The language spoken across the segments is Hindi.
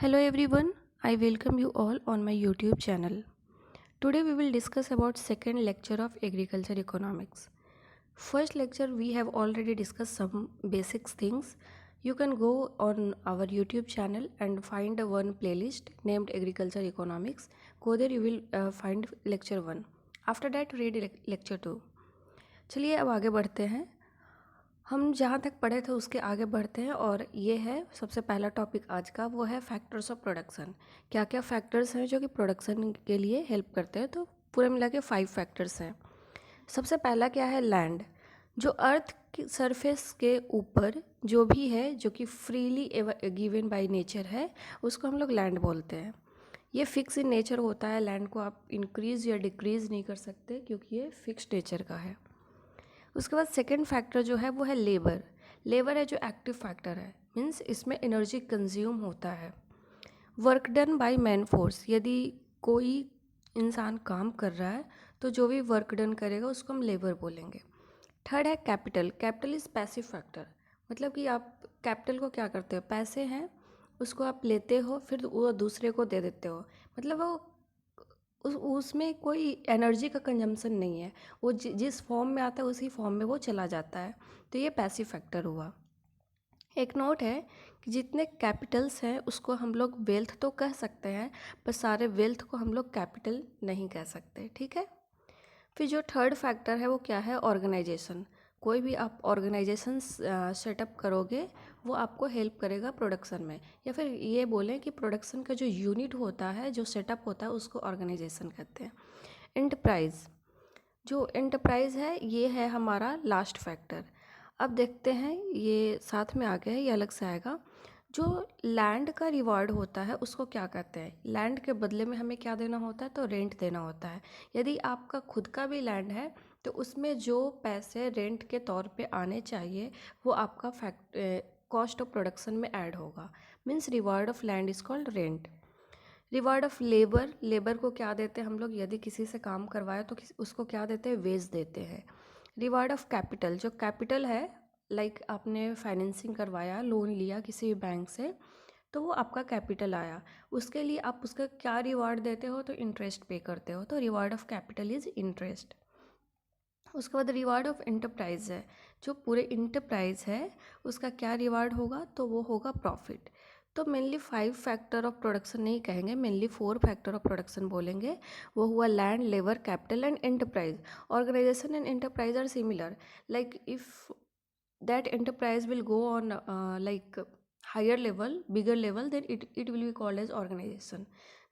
Hello everyone, I welcome you all on my YouTube channel. Today we will discuss about second lecture of agriculture economics. First lecture we have already discussed some basics things. You can go on our YouTube channel and find one playlist named agriculture economics. Go there, you will find lecture 1. After that read lecture 2. चलिए अब आगे बढ़ते हैं। हम जहाँ तक पढ़े थे उसके आगे बढ़ते हैं और ये है सबसे पहला टॉपिक आज का, वो है फैक्टर्स ऑफ प्रोडक्शन। क्या क्या फैक्टर्स हैं जो कि प्रोडक्शन के लिए हेल्प करते हैं? तो पूरे मिला के 5 फैक्टर्स हैं। सबसे पहला क्या है? लैंड। जो अर्थ की सरफेस के ऊपर जो भी है, जो कि फ्रीली गिवन बाय नेचर है, उसको हम लोग लैंड बोलते हैं। ये फिक्स इन नेचर होता है। लैंड को आप इंक्रीज़ या डिक्रीज़ नहीं कर सकते क्योंकि ये फिक्स नेचर का है। उसके बाद सेकेंड फैक्टर जो है वो है लेबर। लेबर है जो एक्टिव फैक्टर है, मीन्स इसमें एनर्जी कंज्यूम होता है। Work done by man force. यदि कोई इंसान काम कर रहा है तो जो भी वर्क डन करेगा उसको हम लेबर बोलेंगे। थर्ड है capital. Capital is passive factor, मतलब कि आप कैपिटल को क्या करते हो? पैसे हैं, उसको आप लेते हो फिर वो दूसरे को दे देते हो, मतलब वो उसमें कोई एनर्जी का कंजम्पशन नहीं है। वो जिस फॉर्म में आता है उसी फॉर्म में वो चला जाता है। तो ये पैसिव फैक्टर हुआ। एक नोट है कि जितने कैपिटल्स हैं उसको हम लोग वेल्थ तो कह सकते हैं, पर सारे वेल्थ को हम लोग कैपिटल नहीं कह सकते, ठीक है। फिर जो थर्ड फैक्टर है वो क्या है? ऑर्गेनाइजेशन। कोई भी आप ऑर्गेनाइजेशन सेटअप करोगे वो आपको हेल्प करेगा प्रोडक्शन में, या फिर ये बोलें कि प्रोडक्शन का जो यूनिट होता है, जो सेटअप होता है, उसको ऑर्गेनाइजेशन कहते हैं। एंटरप्राइज। जो एंटरप्राइज है ये है हमारा लास्ट फैक्टर। अब देखते हैं, ये साथ में आ गया है, ये अलग से आएगा। जो लैंड का रिवार्ड होता है उसको क्या कहते हैं? लैंड के बदले में हमें क्या देना होता है? तो रेंट देना होता है। यदि आपका खुद का भी लैंड है तो उसमें जो पैसे रेंट के तौर पे आने चाहिए वो आपका कॉस्ट ऑफ प्रोडक्शन में ऐड होगा। Means reward of land is called rent. Reward of labour. Labour को क्या देते हैं हम लोग? यदि किसी से काम करवाए तो उसको क्या देते हैं? वेज देते हैं। Reward of capital. जो कैपिटल है, लाइक आपने फाइनेंसिंग करवाया, लोन लिया किसी भी बैंक से, तो वो आपका कैपिटल आया, उसके लिए आप उसका क्या रिवार्ड देते हो? तो इंटरेस्ट पे करते हो। तो reward of capital is interest. उसके बाद रिवार्ड ऑफ एंटरप्राइज है। जो पूरे इंटरप्राइज है उसका क्या रिवार्ड होगा? तो वो होगा प्रॉफिट। तो मेनली 5 फैक्टर ऑफ प्रोडक्शन नहीं कहेंगे, मेनली 4 फैक्टर ऑफ प्रोडक्शन बोलेंगे। वो हुआ land, labour, capital and enterprise. Organisation and enterprise are similar, like if that enterprise will go on like higher level, bigger level, then it will be called as organization.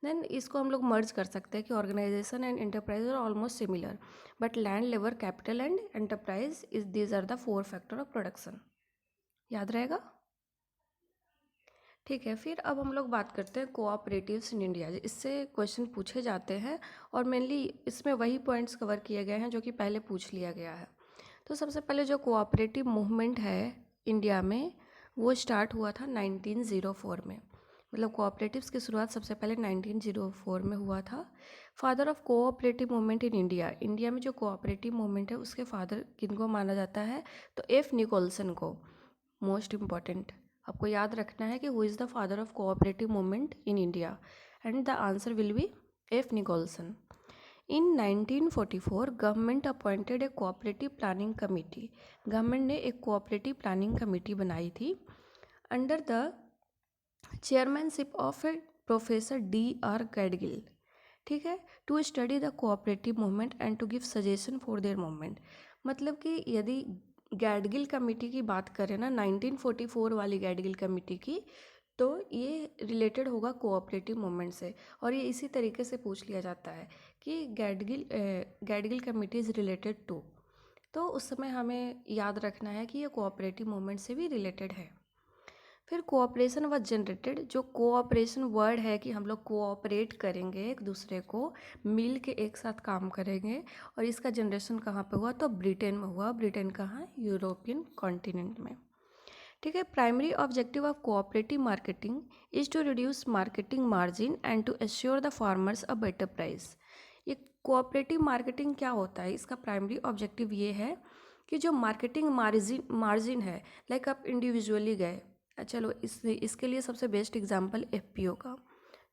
Then इसको हम लोग मर्ज कर सकते हैं कि organisation and enterprise are almost similar, but land, labour, capital and enterprise is these are the 4 factor of production. याद रहेगा? ठीक है। फिर अब हम लोग बात करते हैं कोऑपरेटिव्स इन इंडिया। इससे क्वेश्चन पूछे जाते हैं और मेनली इसमें वही पॉइंट्स कवर किए गए हैं जो कि पहले पूछ लिया गया है। तो सबसे पहले जो कोऑपरेटिव मूवमेंट है इंडिया में वो स्टार्ट हुआ था 1904 में। मतलब कोऑपरेटिव्स की शुरुआत सबसे पहले 1904 में हुआ था। Father of cooperative movement in India. India में जो कोऑपरेटिव मूवमेंट है उसके फादर किनको माना जाता है? तो एफ निकोलसन को। मोस्ट इम्पॉर्टेंट आपको याद रखना है कि who is the father of cooperative movement in India, and the answer will be F Nicholson. In 1944 government appointed a cooperative planning committee. Government ने एक कोऑपरेटिव प्लानिंग कमेटी बनाई थी under the chairmanship of a professor D.R. Gadgil, ठीक है, to study the cooperative movement and to give suggestion for their movement. मतलब कि यदि गैडगिल कमेटी की बात करें ना, 1944 वाली गैडगिल कमेटी की, तो ये रिलेटेड होगा कोऑपरेटिव मूवमेंट से। और ये इसी तरीके से पूछ लिया जाता है कि गैडगिल कमेटी इज़ रिलेटेड टू, तो उस समय हमें याद रखना है कि ये कोऑपरेटिव मूवमेंट से भी रिलेटेड है। फिर कोऑपरेशन वाज जनरेटेड। जो कोऑपरेशन वर्ड है कि हम लोग कोऑपरेट करेंगे, एक दूसरे को मिल के एक साथ काम करेंगे, और इसका जनरेशन कहाँ पे हुआ? तो ब्रिटेन में हुआ। ब्रिटेन कहाँ? यूरोपियन कॉन्टिनेंट में, ठीक है। Primary objective of cooperative marketing is to reduce marketing margin and to assure the farmers a better price. ये कोऑपरेटिव मार्केटिंग क्या होता है? इसका प्राइमरी ऑब्जेक्टिव ये है कि जो मार्केटिंग मार्जिन है, लाइक आप इंडिविजुअली गए, चलो इसके लिए सबसे बेस्ट एग्जांपल एफपीओ का,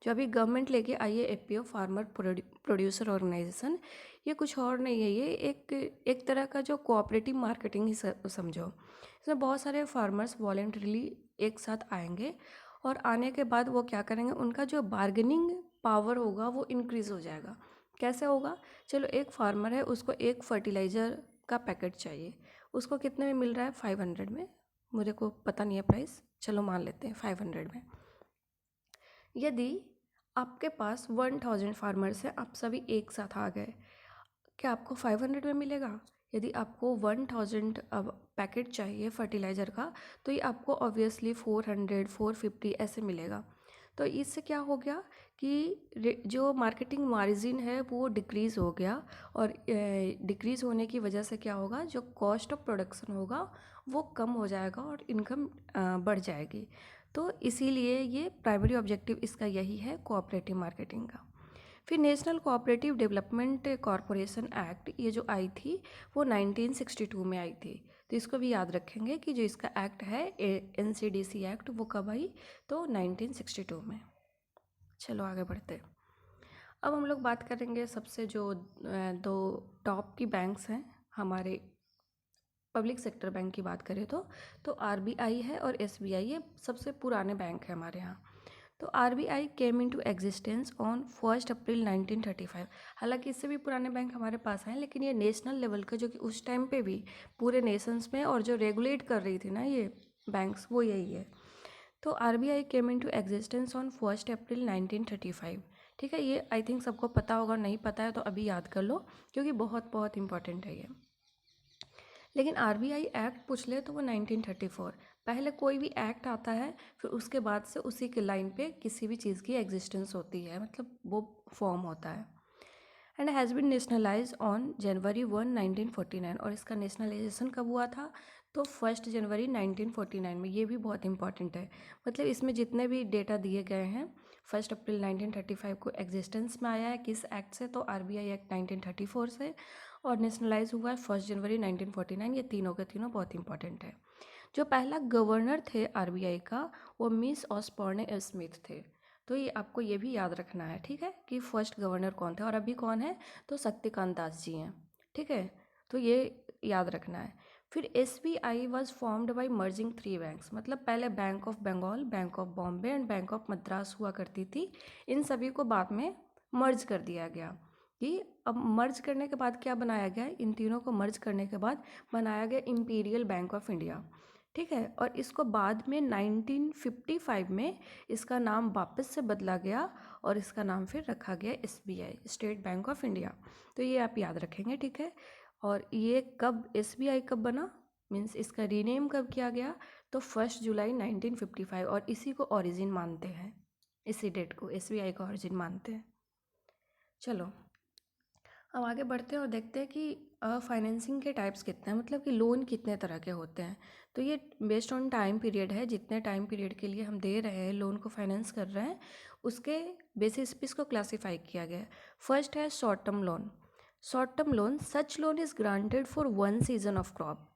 जो अभी गवर्नमेंट लेके आई है। एफपीओ फार्मर प्रोड्यूसर ऑर्गेनाइजेशन, ये कुछ और नहीं है, ये एक तरह का जो कोऑपरेटिव मार्केटिंग ही समझो। इसमें बहुत सारे फार्मर्स वॉलेंटरीली एक साथ आएंगे और आने के बाद वो क्या करेंगे, उनका जो बार्गेनिंग पावर होगा वो इंक्रीज़ हो जाएगा। कैसे होगा? चलो, एक फार्मर है, उसको एक फर्टिलाइज़र का पैकेट चाहिए, उसको कितने में मिल रहा है? 500 में। मुझे को पता नहीं है प्राइस, चलो मान लेते हैं 500 में। यदि आपके पास 1000 फार्मर्स हैं, आप सभी एक साथ आ गए, क्या आपको 500 में मिलेगा? यदि आपको 1000 अब पैकेट चाहिए फर्टिलाइज़र का, तो ये आपको ऑब्वियसली 400 450 ऐसे मिलेगा। तो इससे क्या हो गया कि जो मार्केटिंग मार्जिन है वो डिक्रीज़ हो गया, और डिक्रीज़ होने की वजह से क्या होगा, जो कॉस्ट ऑफ प्रोडक्शन होगा वो कम हो जाएगा और इनकम बढ़ जाएगी। तो इसीलिए ये प्राइमरी ऑब्जेक्टिव इसका यही है, कोऑपरेटिव मार्केटिंग का। फिर national cooperative development corporation act, ये जो आई थी वो 1962 में आई थी। तो इसको भी याद रखेंगे कि जो इसका एक्ट है एनसीडीसी एक्ट, वो कब आई? तो 1962 में। चलो आगे बढ़ते। अब हम लोग बात करेंगे सबसे जो दो टॉप की बैंक्स हैं हमारे पब्लिक सेक्टर बैंक की बात करें तो आरबीआई है और एसबीआई, ये सबसे पुराने बैंक है हमारे यहाँ। तो RBI came into existence on 1 अप्रैल 1935। हालांकि इससे भी पुराने बैंक हमारे पास हैं, लेकिन ये नेशनल लेवल का, जो कि उस टाइम पे भी पूरे नेशंस में और जो रेगुलेट कर रही थी ना ये बैंक्स, वो यही है। तो RBI came into existence on 1 अप्रैल 1935। ठीक है, ये आई थिंक सबको पता होगा, नहीं पता है तो अभी याद कर लो, क्योंकि बहुत बहुत इंपॉर्टेंट है ये। लेकिन आरबीआई एक्ट पूछ ले तो वो 1934। पहले कोई भी एक्ट आता है, फिर उसके बाद से उसी के लाइन पे किसी भी चीज़ की एग्जिस्टेंस होती है, मतलब वो फॉर्म होता है। And has been nationalise on January 1 1949। और इसका नेशनलाइजेशन कब हुआ था? तो 1 जनवरी 1949 में। ये भी बहुत इंपॉर्टेंट है, मतलब इसमें जितने भी डेटा दिए गए हैं, 1 अप्रैल 1935 को एग्जिस्टेंस में आया है किस एक्ट से? तो आरबीआई एक्ट 1934 से, और नेशनलाइज हुआ है 1 जनवरी 1949। ये तीनों के तीनों बहुत इंपॉर्टेंट है। जो पहला गवर्नर थे आरबीआई का, वो मिस ऑसबॉर्न स्मिथ थे। तो ये आपको ये भी याद रखना है, ठीक है, कि फर्स्ट गवर्नर कौन थे, और अभी कौन है? तो शक्तिकांत दास जी हैं। ठीक है, तो ये याद रखना है। फिर SBI was formed by merging 3 banks, मतलब पहले bank of Bengal, bank of Bombay and bank of Madras हुआ करती थी। इन सभी को बाद में मर्ज कर दिया गया। कि अब मर्ज करने के बाद क्या बनाया गया? इन तीनों को मर्ज करने के बाद बनाया गया इंपीरियल बैंक ऑफ इंडिया। ठीक है, और इसको बाद में 1955 में इसका नाम वापस से बदला गया, और इसका नाम फिर रखा गया SBI, state bank of India. तो ये आप याद रखेंगे, ठीक है। और ये कब एसबीआई कब बना, मीन्स इसका रीनेम कब किया गया? तो 1 जुलाई 1955, और इसी को ओरिजिन मानते हैं, इसी डेट को एसबीआई का ओरिजिन मानते हैं। चलो अब आगे बढ़ते हैं और देखते हैं कि फाइनेंसिंग के टाइप्स कितने हैं, मतलब कि लोन कितने तरह के होते हैं। तो ये बेस्ड ऑन टाइम पीरियड है, जितने टाइम पीरियड के लिए हम दे रहे हैं लोन को, फाइनेंस कर रहे हैं, उसके बेसिस पे इसको क्लासीफाई किया गया है। फर्स्ट है short term loan. Short term loan, such loan is granted for 1 season of crop.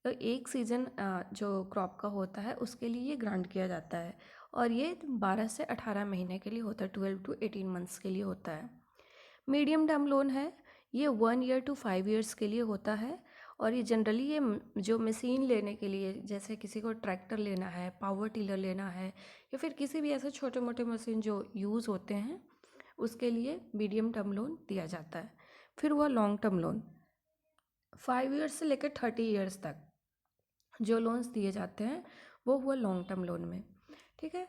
तो एक सीज़न जो क्रॉप का होता है उसके लिए ये ग्रांट किया जाता है, और ये 12 से 18 महीने के लिए होता है, 12 to 18 मंथ्स के लिए होता है। मीडियम टर्म लोन है, ये 1 ईयर to 5 ईयर्स के लिए होता है, और ये जनरली ये जो मशीन लेने के लिए, जैसे किसी को ट्रैक्टर लेना है, पावर टिलर लेना है, या फिर किसी भी ऐसे छोटे मोटे मशीन जो यूज़ होते हैं, उसके लिए मीडियम टर्म लोन दिया जाता है। फिर हुआ लॉन्ग टर्म लोन, 5 ईयर्स से लेकर 30 ईयर्स तक जो लोन्स दिए जाते हैं वो हुआ लॉन्ग टर्म लोन में। ठीक है,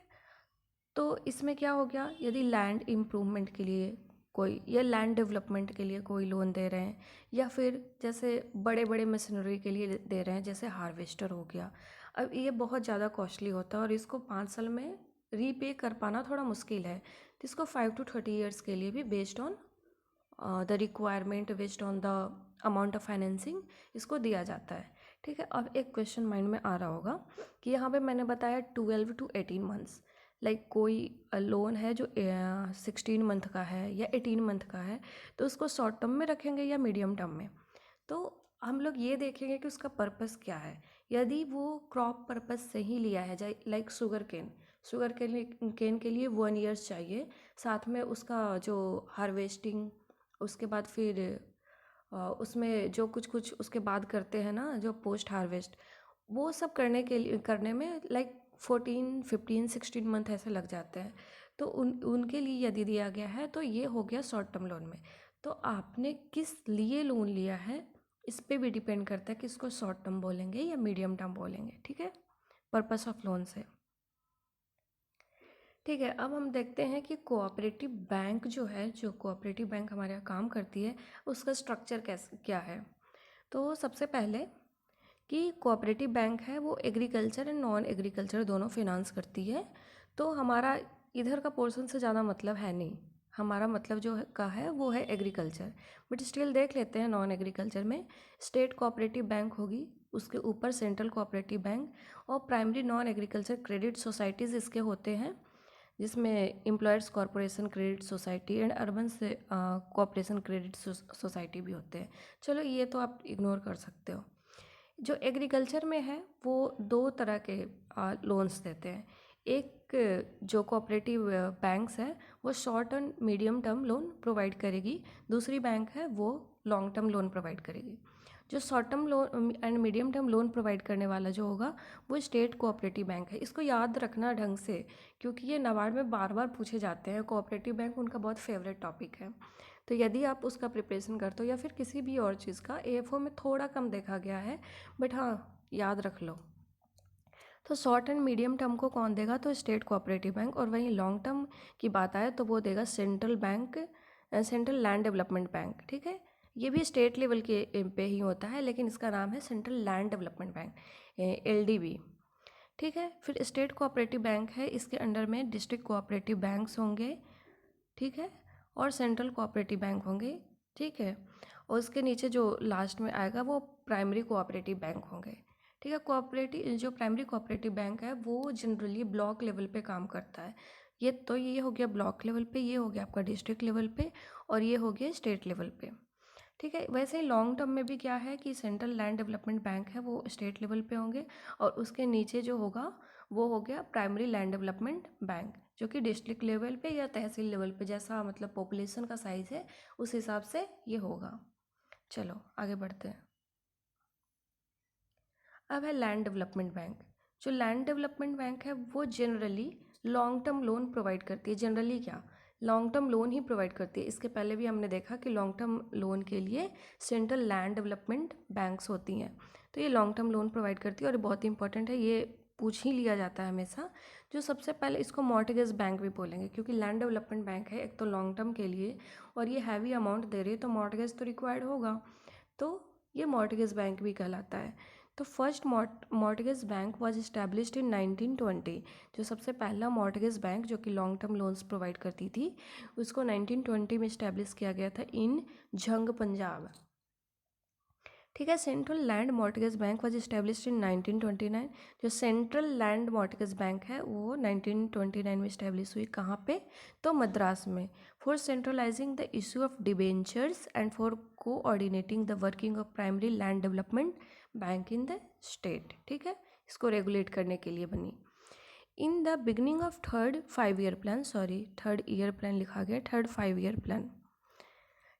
तो इसमें क्या हो गया, यदि लैंड इम्प्रूवमेंट के लिए कोई, या लैंड डेवलपमेंट के लिए कोई लोन दे रहे हैं, या फिर जैसे बड़े बड़े मशीनरी के लिए दे रहे हैं, जैसे हार्वेस्टर हो गया। अब ये बहुत ज़्यादा कॉस्टली होता है, और इसको 5 साल में रीपे कर पाना थोड़ा मुश्किल है, तो इसको 5 to 30 ईयर्स के लिए भी based on the requirement, based on the amount of financing इसको दिया जाता है। ठीक है, अब एक क्वेश्चन माइंड में आ रहा होगा कि यहाँ पे मैंने बताया 12 to 18 मंथ्स, लाइक कोई लोन है जो 16 मंथ का है या 18 मंथ का है, तो उसको शॉर्ट टर्म में रखेंगे या मीडियम टर्म में? तो हम लोग ये देखेंगे कि उसका पर्पस क्या है। यदि वो क्रॉप पर्पस से ही लिया है, लाइक शुगर केन के लिए 1 ईयर्स चाहिए, साथ में उसका जो हार्वेस्टिंग, उसके बाद फिर उसमें जो कुछ कुछ उसके बाद करते हैं ना, जो पोस्ट हार्वेस्ट, वो सब करने में लाइक 14, 15, 16 मंथ ऐसे लग जाते हैं। तो उनके लिए यदि दिया गया है तो ये हो गया शॉर्ट टर्म लोन में। तो आपने किस लिए लोन लिया है इस पे भी डिपेंड करता है कि इसको शॉर्ट टर्म बोलेंगे या मीडियम टर्म बोलेंगे, ठीक है, पर्पस ऑफ लोन से। ठीक है, अब हम देखते हैं कि कोऑपरेटिव बैंक जो है, जो कोऑपरेटिव बैंक हमारे यहाँ काम करती है, उसका स्ट्रक्चर कैसे क्या है। तो सबसे पहले कि कोऑपरेटिव बैंक है वो एग्रीकल्चर एंड नॉन एग्रीकल्चर दोनों फिनांस करती है। तो हमारा इधर का पोर्शन से ज़्यादा मतलब है नहीं, हमारा मतलब जो है वो है एग्रीकल्चर, बट स्टिल देख लेते हैं। नॉन एग्रीकल्चर में स्टेट कोऑपरेटिव बैंक होगी, उसके ऊपर सेंट्रल कोऑपरेटिव बैंक, और primary non agriculture credit societies इसके होते हैं, जिसमें employers corporation credit society and urban से कॉरपोरेशन क्रेडिट सोसाइटी भी होते हैं। चलो ये तो आप इग्नोर कर सकते हो। जो एग्रीकल्चर में है वो 2 तरह के लोन्स देते हैं। एक जो कोऑपरेटिव बैंक्स है वो short and medium term loan provide करेगी, दूसरी बैंक है वो लॉन्ग टर्म लोन प्रोवाइड करेगी। जो short term loan and medium term loan provide करने वाला जो होगा वो स्टेट कोऑपरेटिव बैंक है। इसको याद रखना ढंग से, क्योंकि ये नाबार्ड में बार बार पूछे जाते हैं। कोऑपरेटिव बैंक उनका बहुत फेवरेट टॉपिक है। तो यदि आप उसका प्रिपरेशन करते हो या फिर किसी भी और चीज़ का, एएफओ में थोड़ा कम देखा गया है, बट हाँ याद रख लो। तो शॉर्ट एंड मीडियम टर्म को कौन देगा, तो स्टेट कोऑपरेटिव बैंक, और वहीं लॉन्ग टर्म की बात आए तो वो देगा central bank, central land development bank, ठीक है। ये भी स्टेट लेवल के पे ही होता है, लेकिन इसका नाम है सेंट्रल लैंड डेवलपमेंट बैंक, एलडीबी, ठीक है। फिर स्टेट कोऑपरेटिव बैंक है, इसके अंडर में डिस्ट्रिक्ट कोऑपरेटिव बैंक्स होंगे, ठीक है, और सेंट्रल कोऑपरेटिव बैंक होंगे, ठीक है। और उसके नीचे जो लास्ट में आएगा वो प्राइमरी कोऑपरेटिव बैंक होंगे, ठीक है। कोऑपरेटिव जो प्राइमरी कोऑपरेटिव बैंक है वो जनरली ब्लॉक लेवल पे काम करता है। ये हो गया ब्लॉक लेवल पे, ये हो गया आपका डिस्ट्रिक्ट लेवल पे, और ये हो गया स्टेट लेवल पे, ठीक है। वैसे ही लॉन्ग टर्म में भी क्या है कि सेंट्रल लैंड डेवलपमेंट बैंक है वो स्टेट लेवल पे होंगे, और उसके नीचे जो होगा वो हो गया प्राइमरी लैंड डेवलपमेंट बैंक, जो कि डिस्ट्रिक्ट लेवल पे या तहसील लेवल पे, जैसा मतलब पॉपुलेशन का साइज़ है उस हिसाब से ये होगा। चलो आगे बढ़ते हैं। अब है लैंड डेवलपमेंट बैंक। जो लैंड डेवलपमेंट बैंक है वो generally long term loan provide करती है। जनरली क्या, लॉन्ग टर्म लोन ही प्रोवाइड करती है। इसके पहले भी हमने देखा कि लॉन्ग टर्म लोन के लिए सेंट्रल लैंड डेवलपमेंट बैंक्स होती हैं, तो ये लॉन्ग टर्म लोन प्रोवाइड करती है, और बहुत इंपॉर्टेंट है, ये पूछ ही लिया जाता है हमेशा। जो सबसे पहले इसको मॉर्टगेज बैंक भी बोलेंगे, क्योंकि लैंड डेवलपमेंट बैंक है एक तो लॉन्ग टर्म के लिए, और ये हैवी अमाउंट दे रही है तो मॉर्टगेज तो रिक्वायर्ड होगा, तो ये मॉर्टगेज बैंक भी कहलाता है। तो first mortgage bank was established in 1920। जो सबसे पहला मॉर्टगेज बैंक जो कि लॉन्ग टर्म लोन्स प्रोवाइड करती थी, उसको 1920 में इस्टेब्लिश किया गया था इन झंग, पंजाब, ठीक है। Central land mortgage bank was established in 1929। जो सेंट्रल लैंड मॉर्टगेज बैंक है वो 1929 में इस्टेब्लिश हुई, कहाँ पे, तो मद्रास में, for centralising the issue of debentures and for coordinating the working of primary land development bank in the state, ठीक है। इसको रेगुलेट करने के लिए बनी। In the beginning of third year plan लिखा गया, थर्ड 5 ईयर प्लान,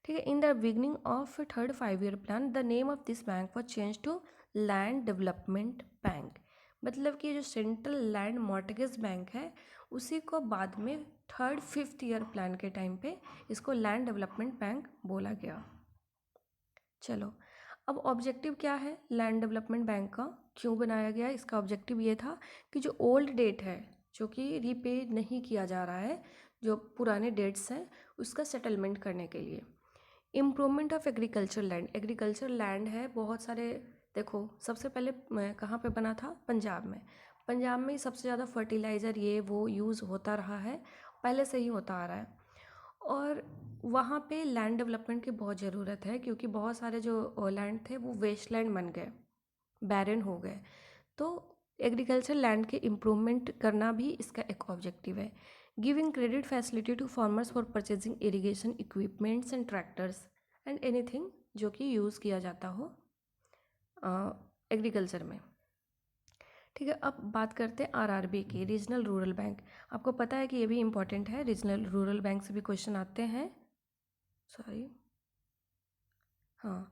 ठीक है। In the beginning of third 5 year plan the name of this bank was change to land development bank. मतलब कि जो सेंट्रल लैंड मॉर्टगेज बैंक है उसी को बाद में थर्ड 5th ईयर प्लान के टाइम पे इसको लैंड डेवलपमेंट बैंक बोला गया। चलो, अब ऑब्जेक्टिव क्या है लैंड डेवलपमेंट बैंक का, क्यों बनाया गया, इसका ऑब्जेक्टिव ये था कि जो ओल्ड डेट है जो कि रीपे नहीं किया जा रहा है, जो पुराने डेट्स हैं उसका सेटलमेंट करने के लिए। इम्प्रूवमेंट ऑफ एग्रीकल्चर लैंड है बहुत सारे। देखो सबसे पहले कहाँ पे बना था, पंजाब में। पंजाब में ही सबसे ज़्यादा फर्टिलाइज़र ये वो यूज़ होता रहा है, पहले से ही होता आ रहा है, और वहाँ पे लैंड डेवलपमेंट की बहुत ज़रूरत है, क्योंकि बहुत सारे जो लैंड थे वो वेस्टलैंड बन गए, बैरन हो गए। तो एग्रीकल्चर लैंड के इम्प्रूवमेंट करना भी इसका एक ऑब्जेक्टिव है। Giving credit facility to farmers for purchasing irrigation equipments and tractors and anything जो कि यूज़ किया जाता हो एग्रीकल्चर में। ठीक है, अब बात करते हैं आरआरबी की, रीजनल रूरल बैंक। आपको पता है कि ये भी इम्पॉर्टेंट है, रीजनल रूरल बैंक से भी क्वेश्चन आते हैं। सॉरी, हाँ।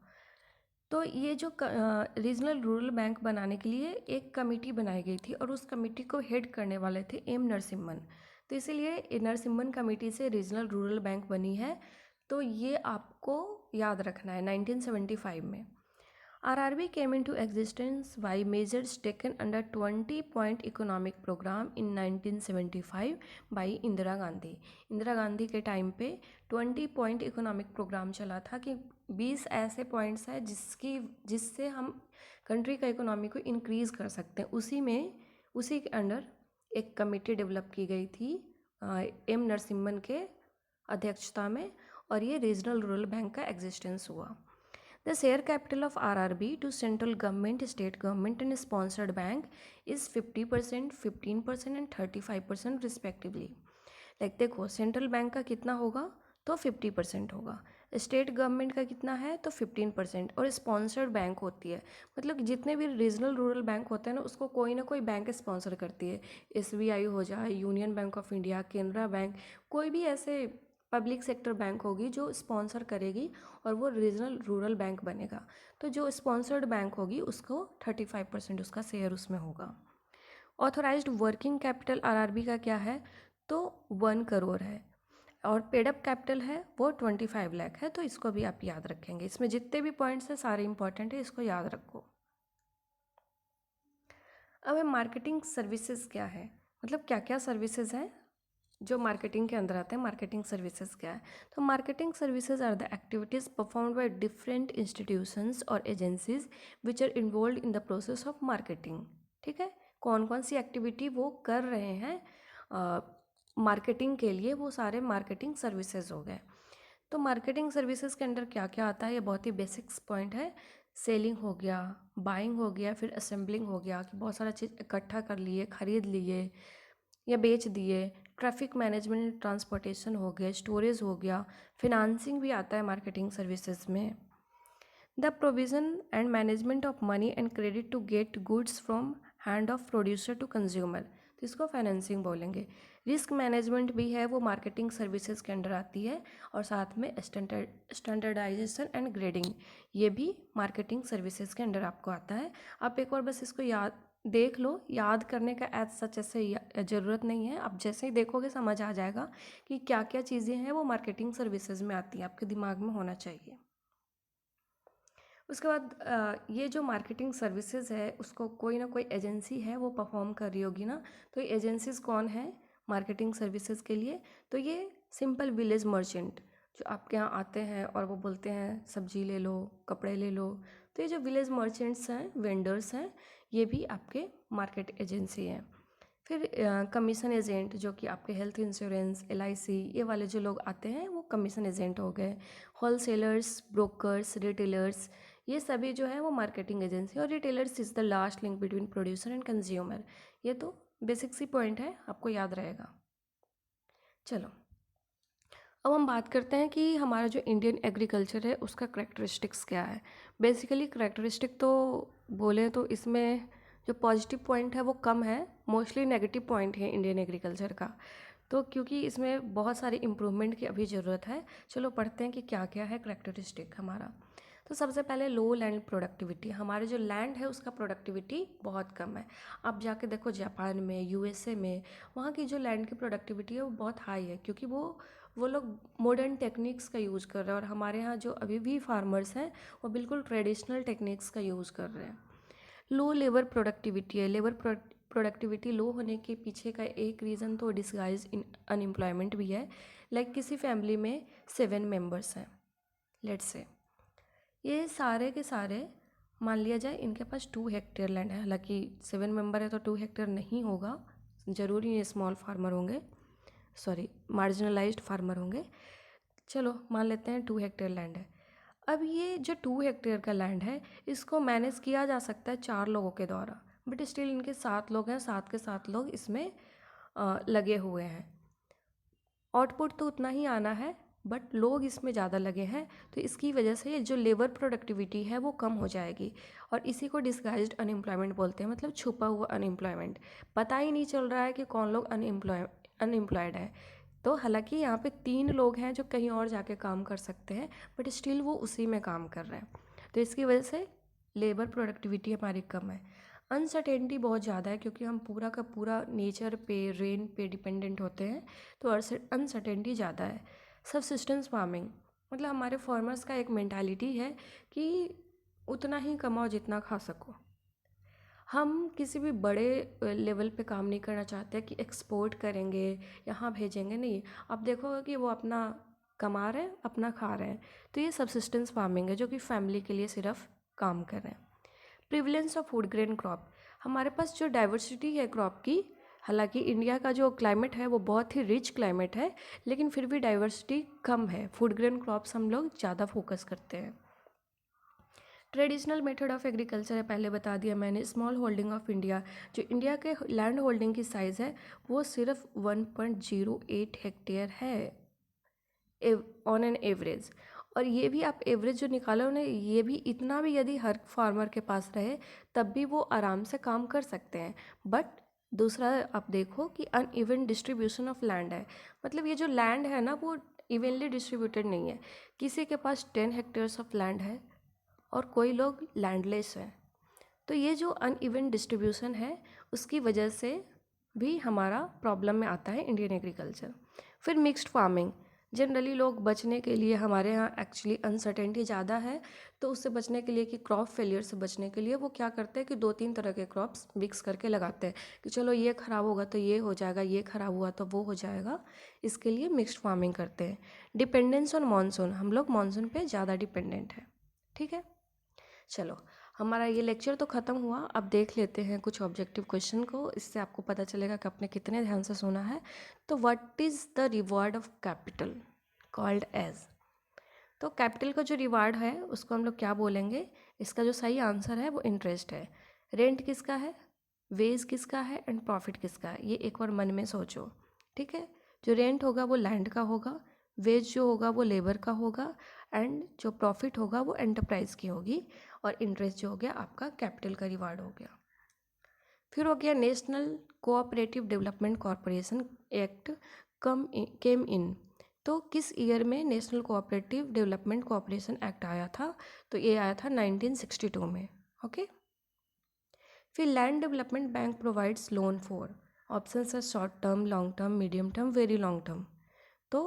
तो ये जो रीजनल रूरल बैंक बनाने के लिए एक कमेटी बनाई गई थी और उस कमेटी को हेड करने वाले थे एम नरसिम्हन। तो इसीलिए नरसिम्हन कमेटी से रीजनल रूरल बैंक बनी है। तो ये आपको याद रखना है। 1975 में RRB came into existence by measures taken under 20-point economic program in 1975 by Indira Gandhi. Indira Gandhi के टाइम पे 20-point इकोनॉमिक प्रोग्राम चला था कि 20 ऐसे पॉइंट्स हैं जिससे हम कंट्री का इकोनॉमी को इंक्रीज़ कर सकते हैं। उसी के अंडर एक कमेटी डेवलप की गई थी एम नरसिम्हन के अध्यक्षता में, और ये रीजनल रूरल बैंक का एग्जिस्टेंस हुआ। The share capital of RRB to central government, state government and sponsored bank is 50%, 15% and 35% respectively. Like देखो, सेंट्रल बैंक का कितना होगा तो 50% होगा, स्टेट गवर्नमेंट का कितना है तो 15%, और स्पॉन्सर्ड बैंक होती है, मतलब जितने भी रीजनल रूरल बैंक होते हैं ना उसको कोई ना कोई बैंक स्पॉन्सर करती है। SBI हो जाए, union bank of India, Canara bank, कोई भी ऐसे पब्लिक सेक्टर बैंक होगी जो स्पॉन्सर करेगी और वो रीजनल रूरल बैंक बनेगा। तो जो स्पॉन्सर्ड बैंक होगी उसको 35% उसका शेयर उसमें होगा। ऑथोराइज्ड वर्किंग कैपिटल आरआरबी का क्या है तो 1 करोड़ है, और पेडअप कैपिटल है वो 25 लाख है। तो इसको भी आप याद रखेंगे। इसमें जितने भी पॉइंट्स हैं सारे इंपॉर्टेंट है, इसको याद रखो। अब है मार्केटिंग सर्विसेज क्या है, मतलब क्या क्या सर्विसेज हैं जो मार्केटिंग के अंदर आते हैं। मार्केटिंग सर्विसेज क्या है, तो marketing services are the activities performed by different institutions और agencies which are involve in the process of marketing. ठीक है, कौन कौन सी एक्टिविटी वो कर रहे हैं मार्केटिंग के लिए, वो सारे मार्केटिंग सर्विसेज हो गए। तो मार्केटिंग सर्विसेज के अंदर क्या क्या आता है, ये बहुत ही बेसिक्स पॉइंट है। सेलिंग हो गया, बाइंग हो गया, फिर असेंबलिंग हो गया कि बहुत सारा चीज़ इकट्ठा कर लिए, खरीद लिए या बेच दिए, ट्रैफिक मैनेजमेंट, ट्रांसपोर्टेशन हो गया, स्टोरेज हो गया, फिनांसिंग भी आता है मार्केटिंग सर्विसेज में। The provision and management of money and credit to get goods from hand of producer to consumer, तो इसको फाइनेंसिंग बोलेंगे। रिस्क मैनेजमेंट भी है, वो मार्केटिंग सर्विसेज के अंडर आती है, और साथ में स्टैंडर्डाइजेशन एंड ग्रेडिंग, ये भी मार्केटिंग सर्विसेज के अंडर आपको आता है। आप एक बार बस इसको याद देख लो, याद करने का एज सच ऐसे ज़रूरत नहीं है, आप जैसे ही देखोगे समझ आ जाएगा कि क्या क्या चीज़ें हैं वो मार्केटिंग सर्विसेज में आती हैं, आपके दिमाग में होना चाहिए। उसके बाद ये जो मार्केटिंग सर्विसेज है उसको कोई ना कोई एजेंसी है वो परफॉर्म कर रही होगी ना। तो ये एजेंसीज कौन है मार्केटिंग सर्विसेज के लिए, तो ये सिंपल विलेज मर्चेंट जो आपके यहाँ आते हैं और वो बोलते हैं सब्जी ले लो, कपड़े ले लो, तो ये जो विलेज मर्चेंट्स हैं, वेंडर्स हैं, ये भी आपके मार्केट एजेंसी हैं। फिर कमीशन एजेंट जो कि आपके हेल्थ इंश्योरेंस, LIC, ये वाले जो लोग आते हैं वो कमीशन एजेंट हो गए। होलसेलर्स, ब्रोकर्स, रिटेलर्स, ये सभी जो है वो मार्केटिंग एजेंसी, और retailers is the last link between producer and consumer. ये तो बेसिक सी पॉइंट है, आपको याद रहेगा। चलो, अब हम बात करते हैं कि हमारा जो इंडियन एग्रीकल्चर है उसका करेक्टरिस्टिक्स क्या है। बेसिकली करेक्टरिस्टिक तो बोलें तो इसमें जो पॉजिटिव पॉइंट है वो कम है, मोस्टली नेगेटिव पॉइंट है इंडियन एग्रीकल्चर का। तो क्योंकि इसमें बहुत सारी इम्प्रूवमेंट की अभी ज़रूरत है, चलो पढ़ते हैं कि क्या क्या है करेक्टरिस्टिक हमारा। तो सबसे पहले लो लैंड प्रोडक्टिविटी, हमारे जो लैंड है उसका प्रोडक्टिविटी बहुत कम है। आप जाके देखो जापान में, USA में, वहाँ की जो लैंड की प्रोडक्टिविटी है वो बहुत हाई है, क्योंकि वो लोग मॉडर्न टेक्निक्स का यूज़ कर रहे हैं, और हमारे यहाँ जो अभी भी फार्मर्स हैं वो बिल्कुल ट्रेडिशनल टेक्निक्स का यूज़ कर रहे हैं। लो लेबर प्रोडक्टिविटी है, लेबर प्रोडक्टिविटी लो होने के पीछे का एक रीज़न तो डिस्गाइज इन अनएम्प्लॉयमेंट भी है। लाइक किसी फैमिली में 7 मेंबर्स हैं, लेट्स से, ये सारे के सारे मान लिया जाए इनके पास 2 हेक्टेयर लैंड है। हालांकि 7 मेंबर है तो 2 हेक्टेयर नहीं होगा, ज़रूरी नहीं स्मॉल फार्मर होंगे, सॉरी मार्जिनलाइज्ड फार्मर होंगे। चलो मान लेते हैं 2 हेक्टेयर लैंड है। अब ये जो 2 हेक्टेयर का लैंड है इसको मैनेज किया जा सकता है 4 लोगों के द्वारा, बट स्टिल इनके 7 लोग हैं, 7 के 7 लोग इसमें लगे हुए हैं। आउटपुट तो उतना ही आना है बट लोग इसमें ज़्यादा लगे हैं, तो इसकी वजह से जो लेबर प्रोडक्टिविटी है वो कम हो जाएगी। और इसी को डिस्गाइज्ड अनएम्प्लॉयमेंट बोलते हैं, मतलब छुपा हुआ अनएम्प्लॉयमेंट। पता ही नहीं चल रहा है कि कौन लोग अनएम्प्लॉयड है। तो हालांकि यहाँ पे 3 लोग हैं जो कहीं और जाके काम कर सकते हैं, बट स्टिल वो उसी में काम कर रहे हैं। तो इसकी वजह से लेबर प्रोडक्टिविटी हमारी कम है। अनसर्टेनिटी बहुत ज़्यादा है, क्योंकि हम पूरा का पूरा नेचर पे, रेन पे डिपेंडेंट होते हैं, तो अनसर्टेनिटी ज़्यादा है। सबसिस्टेंस फार्मिंग, मतलब हमारे फार्मर्स का एक मेंटालिटी है कि उतना ही कमाओ जितना खा सको। हम किसी भी बड़े लेवल पे काम नहीं करना चाहते कि एक्सपोर्ट करेंगे, यहाँ भेजेंगे, नहीं। आप देखोगे कि वो अपना कमा रहे हैं, अपना खा रहे हैं। तो ये सबसिस्टेंस फार्मिंग है, जो कि फैमिली के लिए सिर्फ काम कर रहे हैं। Prevalence of food grain crop, हमारे पास जो डाइवर्सिटी है क्रॉप की, हालांकि इंडिया का जो क्लाइमेट है वो बहुत ही रिच क्लाइमेट है, लेकिन फिर भी डाइवर्सिटी कम है। फूड ग्रेन क्रॉप्स हम लोग ज़्यादा फोकस करते हैं। ट्रेडिशनल मेथड ऑफ एग्रीकल्चर है, पहले बता दिया मैंने। स्मॉल होल्डिंग ऑफ इंडिया, जो इंडिया के लैंड होल्डिंग की साइज़ है वो सिर्फ 1.08 हेक्टेयर है ऑन एन एवरेज। और ये भी आप एवरेज जो निकालो ना, ये भी इतना भी यदि हर फार्मर के पास रहे तब भी वो आराम से काम कर सकते हैं। बट दूसरा आप देखो कि अनइवन डिस्ट्रीब्यूशन ऑफ लैंड है, मतलब ये जो लैंड है ना वो इवनली डिस्ट्रीब्यूटेड नहीं है। किसी के पास 10 हेक्टेयर्स ऑफ लैंड है और कोई लोग लैंडलेस हैं। तो ये जो अनइवन डिस्ट्रीब्यूशन है उसकी वजह से भी हमारा प्रॉब्लम में आता है इंडियन एग्रीकल्चर। फिर मिक्स्ड फार्मिंग, जनरली लोग बचने के लिए, हमारे यहाँ एक्चुअली अनसर्टेनिटी ज़्यादा है, तो उससे बचने के लिए, कि क्रॉप फेलियर से बचने के लिए, वो क्या करते हैं कि 2-3 तरह के क्रॉप्स मिक्स करके लगाते हैं कि चलो ये ख़राब होगा तो ये हो जाएगा, ये ख़राब हुआ तो वो हो जाएगा। इसके लिए मिक्स्ड फार्मिंग करते हैं। डिपेंडेंस ऑन मानसून, हम लोग मानसून पे ज़्यादा डिपेंडेंट है। ठीक है, चलो हमारा ये लेक्चर तो ख़त्म हुआ। अब देख लेते हैं कुछ ऑब्जेक्टिव क्वेश्चन को, इससे आपको पता चलेगा कि आपने कितने ध्यान से सुना है। तो what is the reward of capital called as. तो कैपिटल का जो रिवार्ड है उसको हम लोग क्या बोलेंगे, इसका जो सही आंसर है वो इंटरेस्ट है। रेंट किसका है, वेज किसका है, एंड प्रॉफिट किसका है, ये एक बार मन में सोचो। ठीक है, जो रेंट होगा वो लैंड का होगा, वेज जो होगा वो लेबर का होगा, एंड जो प्रॉफिट होगा वो एंटरप्राइज की होगी, और इंटरेस्ट जो हो गया आपका कैपिटल का रिवार्ड हो गया। फिर हो गया national cooperative development corporation act came in. तो किस ईयर में national cooperative development corporation act आया था, तो ये आया था 1962 में। ओके, फिर land development bank provides loan for, options है short term, long term, medium term, very long term. तो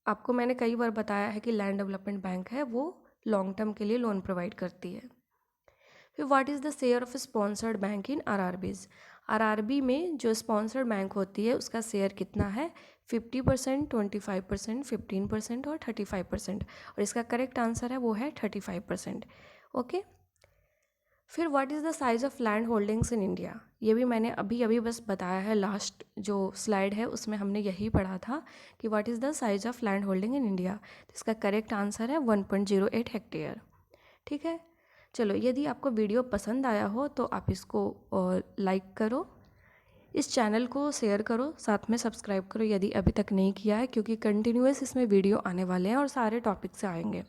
आपको मैंने कई बार बताया है कि लैंड डेवलपमेंट बैंक है वो लॉन्ग टर्म के लिए लोन प्रोवाइड करती है। फिर what is the share of sponsored bank in RRBs. RRB में जो स्पॉन्सर्ड बैंक होती है उसका शेयर कितना है, 50%, 25%, 15% और 35%। और इसका करेक्ट आंसर है वो है 35%। ओके, फिर what is the size of land holdings in India, ये भी मैंने अभी अभी बस बताया है, लास्ट जो स्लाइड है उसमें हमने यही पढ़ा था कि what is the size of land holding in India. इसका करेक्ट आंसर है 1.08 हेक्टेयर। ठीक है, चलो यदि आपको वीडियो पसंद आया हो तो आप इसको लाइक करो, इस चैनल को शेयर करो, साथ में सब्सक्राइब करो यदि अभी तक नहीं किया है, क्योंकि कंटिन्यूअस इसमें वीडियो आने वाले हैं और सारे टॉपिक से आएंगे,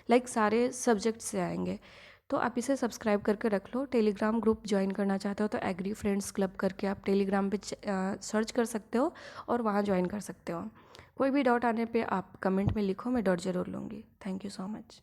लाइक सारे सब्जेक्ट से आएंगे। तो आप इसे सब्सक्राइब करके रख लो। टेलीग्राम ग्रुप ज्वाइन करना चाहते हो तो एग्री फ्रेंड्स क्लब करके आप टेलीग्राम पे सर्च कर सकते हो और वहाँ ज्वाइन कर सकते हो। कोई भी डाउट आने पे आप कमेंट में लिखो, मैं डाउट ज़रूर लूँगी। Thank you so much.